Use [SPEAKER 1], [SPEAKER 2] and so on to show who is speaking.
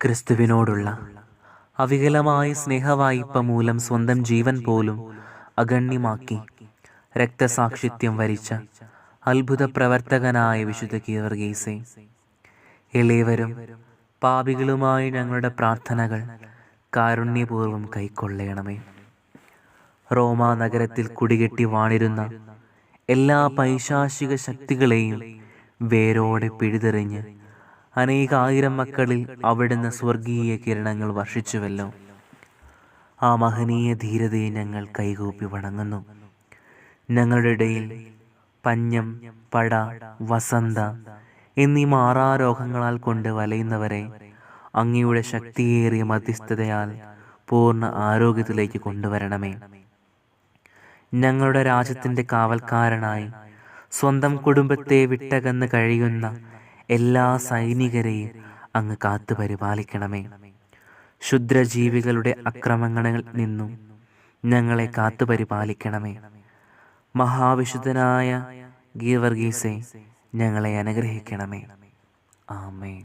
[SPEAKER 1] ക്രിസ്തുവിനോടുള്ള അവികലമായ സ്നേഹവായ്പ മൂലം സ്വന്തം ജീവൻ പോലും അഗണ്യമാക്കി രക്തസാക്ഷിത്വം വരിച്ച അത്ഭുത പ്രവർത്തകനായ വിശുദ്ധ ഗീവർഗീസേ, എളിയവരും പാപികളുമായി ഞങ്ങളുടെ പ്രാർത്ഥനകൾ കാരുണ്യപൂർവ്വം കൈക്കൊള്ളണമേ. റോമാ നഗരത്തിൽ കുടികെട്ടി വാണിരുന്ന എല്ലാ പൈശാചിക ശക്തികളെയും വേരോടെ പിഴുതെറിഞ്ഞ് അനേകായിരം മക്കളിൽ അവിടുന്ന് സ്വർഗീയ കിരണങ്ങൾ വർഷിച്ചുവല്ലോ. ആ മഹനീയ ധീരതയെ ഞങ്ങൾ കൈകൂപ്പി വണങ്ങുന്നു. ഞങ്ങളുടെ ഇടയിൽ പഞ്ഞം, പട, വസന്ത എന്നീ മാറാരോഗങ്ങളാൽ കൊണ്ട് വലയുന്നവരെ അങ്ങയുടെ ശക്തിയേറിയ മധ്യസ്ഥതയാൽ പൂർണ്ണ ആരോഗ്യത്തിലേക്ക് കൊണ്ടുവരണമേ. ഞങ്ങളുടെ രാജ്യത്തിൻ്റെ കാവൽക്കാരനായി സ്വന്തം കുടുംബത്തെ വിട്ടകന്ന് കഴിയുന്ന എല്ലാ സൈനികരെയും അങ്ങ് കാത്തു പരിപാലിക്കണമേ. ക്ഷുദ്രജീവികളുടെ അക്രമങ്ങളിൽ നിന്നും ഞങ്ങളെ കാത്തു പരിപാലിക്കണമേ. മഹാവിശുദ്ധനായ ഗീവർഗീസേ, ഞങ്ങളെ അനുഗ്രഹിക്കണമേ. ആമേൻ.